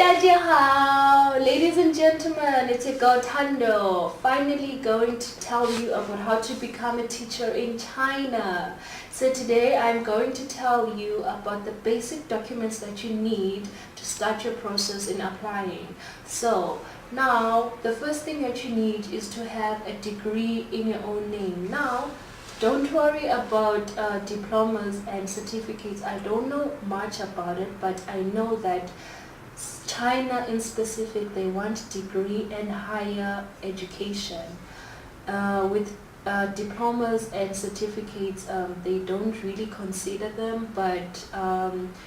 Dajihao, ladies and gentlemen, it's your girl Tando, finally going to tell you about how to become a teacher in China. So today I'm going to tell you about the basic documents that you need to start your process in applying. So now the first thing that you need is to have a degree in your own name. Now don't worry about diplomas and certificates. I don't know much about it, but I know that China in specific, they want degree and higher education. With diplomas and certificates, they don't really consider them, but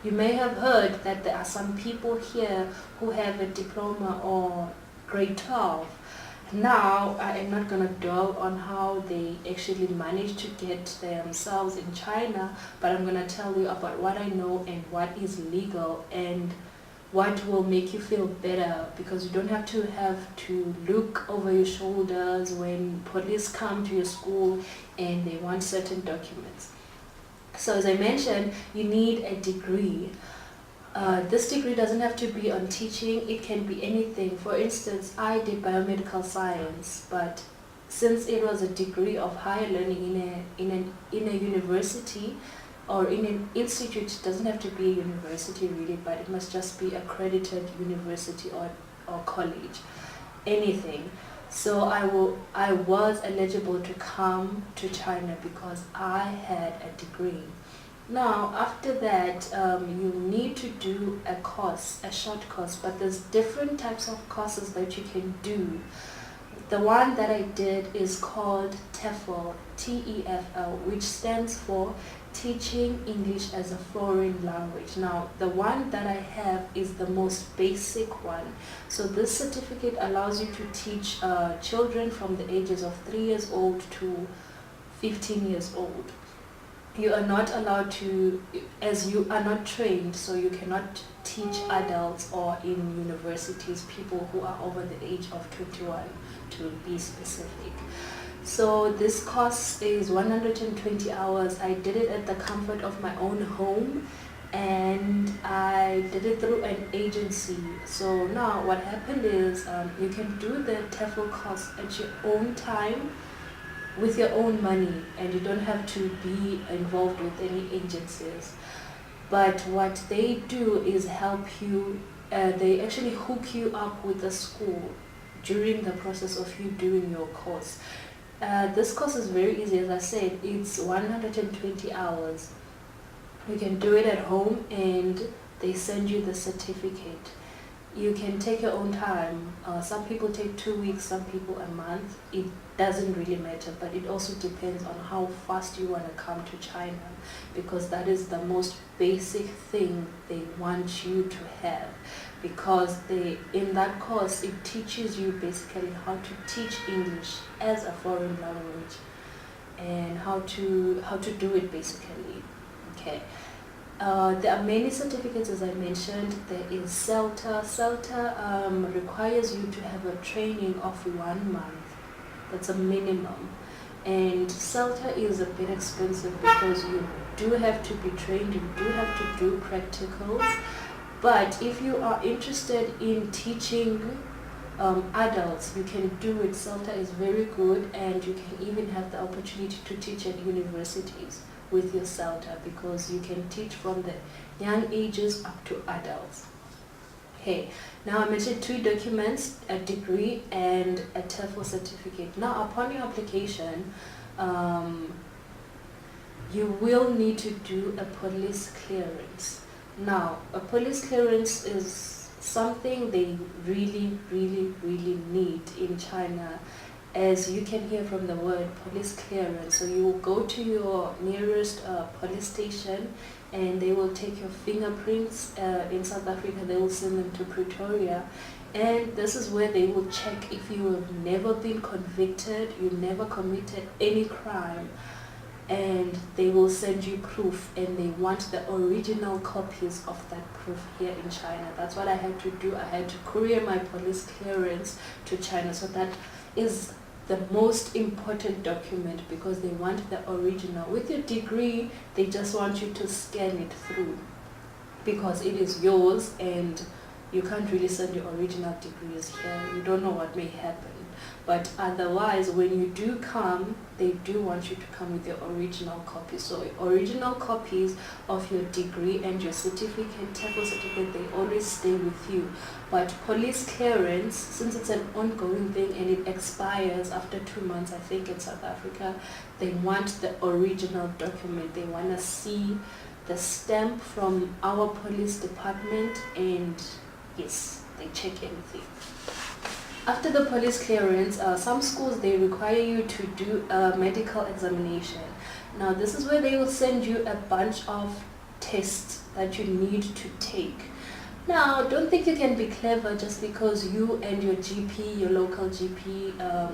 you may have heard that there are some people here who have a diploma or grade 12. Now, I am not going to dwell on how they actually managed to get themselves in China, but I'm going to tell you about what I know and what is legal and what will make you feel better, because you don't have to look over your shoulders when police come to your school and they want certain documents. So as I mentioned, you need a degree. This degree doesn't have to be on teaching, it can be anything. For instance, I did biomedical science, but since it was a degree of higher learning in a university or in an institute, it doesn't have to be a university really, but it must just be accredited university or college, anything. So I was eligible to come to China because I had a degree. Now after that, you need to do a course, a short course, but there's different types of courses that you can do. The one that I did is called TEFL, T-E-F-L, which stands for Teaching English as a Foreign Language. Now, the one that I have is the most basic one. So this certificate allows you to teach children from the ages of 3 years old to 15 years old. You are not allowed to, as you are not trained, so you cannot teach adults or in universities, people who are over the age of 21, to be specific. So this course is 120 hours. I did it at the comfort of my own home, and I did it through an agency. So now what happened is you can do the TEFL course at your own time with your own money, and you don't have to be involved with any agencies. But what they do is help you, they actually hook you up with the school during the process of you doing your course. This course is very easy. As I said, it's 120 hours. You can do it at home and they send you the certificate. You can take your own time. Some people take 2 weeks, some people a month. It doesn't really matter, but it also depends on how fast you want to come to China, because that is the most basic thing they want you to have. Because in that course, it teaches you basically how to teach English as a foreign language and how to do it basically. Okay. There are many certificates, as I mentioned. There is CELTA. CELTA requires you to have a training of 1 month. That's a minimum. And CELTA is a bit expensive because you do have to be trained, you do have to do practicals. But if you are interested in teaching adults, you can do it. CELTA is very good, and you can even have the opportunity to teach at universities with your CELTA, because you can teach from the young ages up to adults. Okay, now I mentioned 2 documents, a degree and a TEFL certificate. Now upon your application, you will need to do a police clearance. Now, a police clearance is something they really need in China, as you can hear from the word police clearance. So you will go to your nearest police station and they will take your fingerprints. In South Africa, they will send them to Pretoria, and this is where they will check if you have never been convicted, you never committed any crime, and they will send you proof, and they want the original copies of that proof here in China. That's what I had to do. I had to courier my police clearance to China. So that is the most important document, because they want the original. With your degree, they just want you to scan it through because it is yours, and you can't really send your original degrees here. You don't know what may happen. But otherwise, when you do come, they do want you to come with your original copies. So original copies of your degree and your certificate, TEFL certificate, they always stay with you. But police clearance, since it's an ongoing thing and it expires after 2 months, I think in South Africa, they want the original document. They want to see the stamp from our police department, and yes, they check everything. After the police clearance, some schools, they require you to do a medical examination. Now this is where they will send you a bunch of tests that you need to take. Now don't think you can be clever just because you and your GP, your local GP,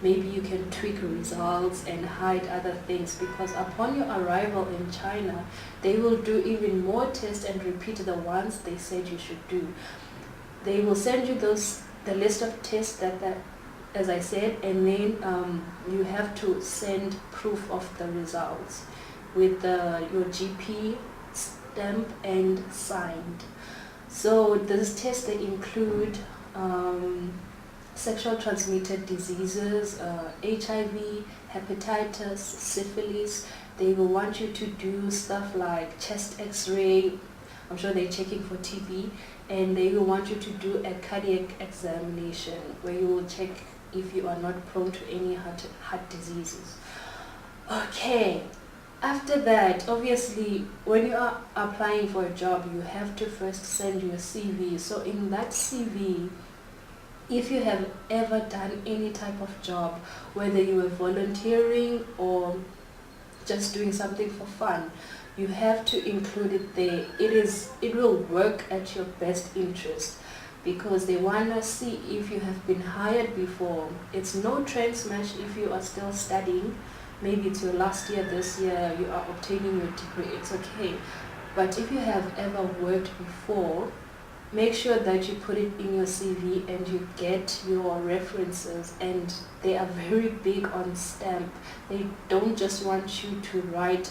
maybe you can tweak results and hide other things, because upon your arrival in China, they will do even more tests and repeat the ones they said you should do. They will send you the list of tests that as I said, and then you have to send proof of the results with your GP stamp and signed. So these tests, they include sexual transmitted diseases, HIV, hepatitis, syphilis. They will want you to do stuff like chest x-ray. I'm sure they're checking for TB, and they will want you to do a cardiac examination where you will check if you are not prone to any heart diseases. Okay, after that, obviously, when you are applying for a job, you have to first send your CV. So in that CV, if you have ever done any type of job, whether you were volunteering or just doing something for fun, you have to include it there. It will work at your best interest, because they want to see if you have been hired before. It's no trend smash if you are still studying. Maybe it's your last year, this year, you are obtaining your degree, it's okay. But if you have ever worked before, make sure that you put it in your CV and you get your references, and they are very big on stamp. They don't just want you to write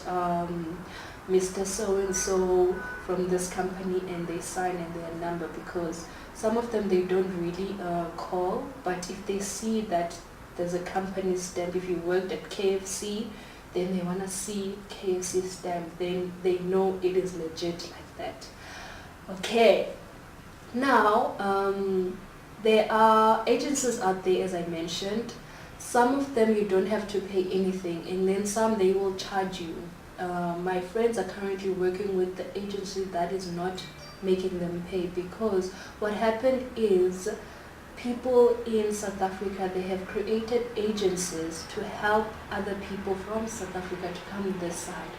Mr. So-and-so from this company and they sign and their number, because some of them, they don't really call, but if they see that there's a company stamp, if you worked at KFC, then they want to see KFC stamp, then they know it is legit like that. Okay. Now, there are agencies out there, as I mentioned. Some of them you don't have to pay anything, and then some they will charge you. My friends are currently working with the agency that is not making them pay, because what happened is people in South Africa, they have created agencies to help other people from South Africa to come this side.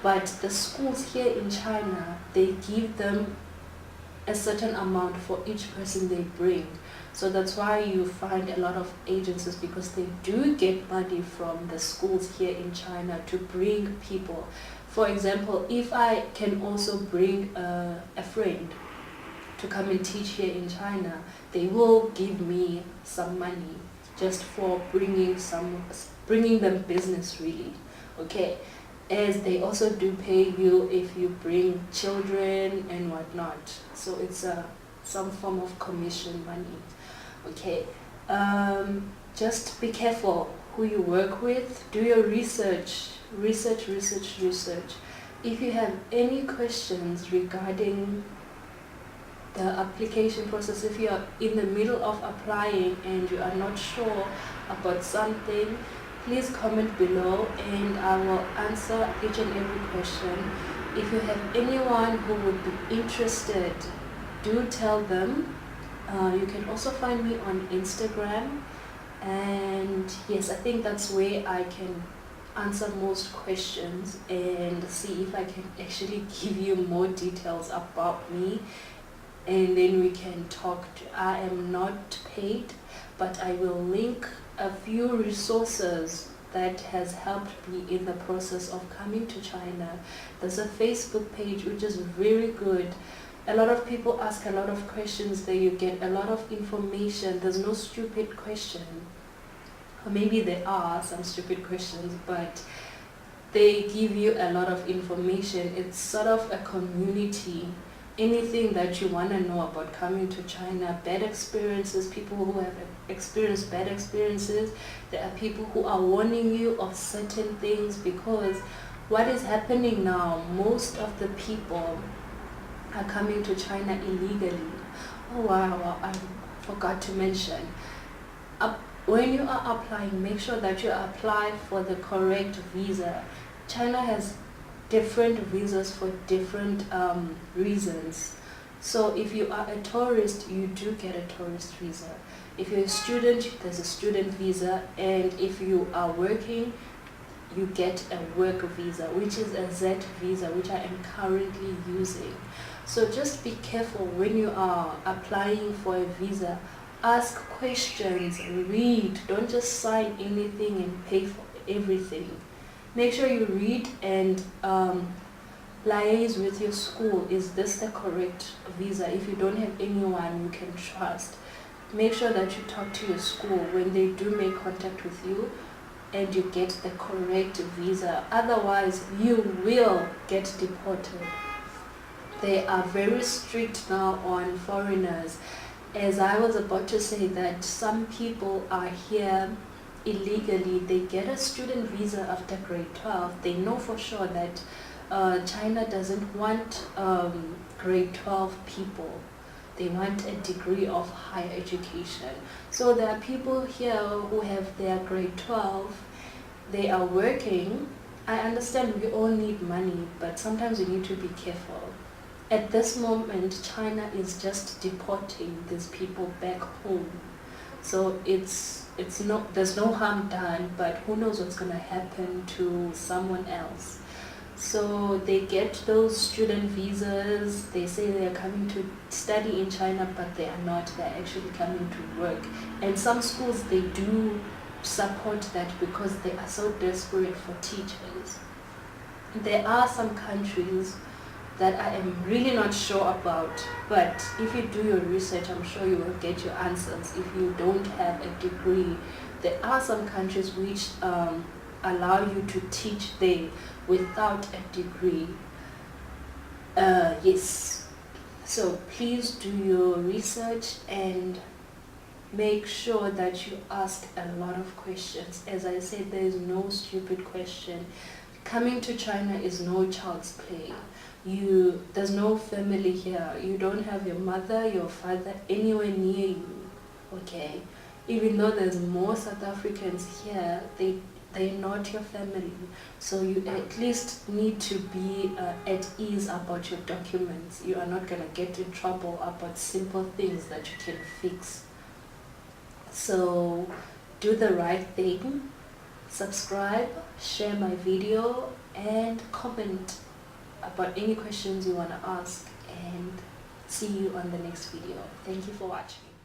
But the schools here in China, they give them a certain amount for each person they bring. So that's why you find a lot of agencies, because they do get money from the schools here in China to bring people. For example, if I can also bring a friend to come and teach here in China, they will give me some money just for bringing them business, really. Okay, as they also do pay you if you bring children and whatnot. So it's some form of commission money. Okay, just be careful who you work with. Do your research. If you have any questions regarding the application process, if you are in the middle of applying and you are not sure about something, please comment below and I will answer each and every question. If you have anyone who would be interested, do tell them. You can also find me on Instagram, and yes, I think that's where I can answer most questions and see if I can actually give you more details about me, and then we can talk. I am not paid, but I will link a few resources that has helped me in the process of coming to China. There's a Facebook page which is very good. A lot of people ask a lot of questions there. You get a lot of information. There's no stupid question. Or maybe there are some stupid questions, but they give you a lot of information. It's sort of a community anything that you want to know about coming to China, bad experiences, people who have experienced bad experiences. There are people who are warning you of certain things, because what is happening now, most of the people are coming to China illegally. Oh wow, I forgot to mention. When you are applying, make sure that you apply for the correct visa. China has different visas for different reasons. So if you are a tourist, you do get a tourist visa. If you're a student, there's a student visa, and if you are working, you get a work visa, which is a Z visa, which I am currently using. So just be careful when you are applying for a visa. Ask questions, read, don't just sign anything and pay for everything. Make sure you read and liaise with your school. Is this the correct visa? If you don't have anyone you can trust, make sure that you talk to your school when they do make contact with you and you get the correct visa. Otherwise, you will get deported. They are very strict now on foreigners. As I was about to say, that some people are here illegally. They get a student visa after grade 12. They know for sure that China doesn't want grade 12 people. They want a degree of higher education. So there are people here who have their grade 12. They are working. I understand we all need money, but sometimes you need to be careful. At this moment, China is just deporting these people back home. So there's no harm done, but who knows what's going to happen to someone else. So they get those student visas. They say they're coming to study in China, but they are not. They're actually coming to work. And some schools, they do support that because they are so desperate for teachers. There are some countries that I am really not sure about, but if you do your research, I'm sure you will get your answers. If you don't have a degree, there are some countries which allow you to teach there without a degree. Yes, so please do your research and make sure that you ask a lot of questions. As I said, there is no stupid question. Coming to China is no child's play. There's no family here. You don't have your mother, your father anywhere near you, okay? Even though there's more South Africans here, they're not your family. So you at least need to be at ease about your documents. You are not going to get in trouble about simple things that you can fix. So do the right thing. Subscribe, share my video, and comment about any questions you want to ask, and see you on the next video. Thank you for watching.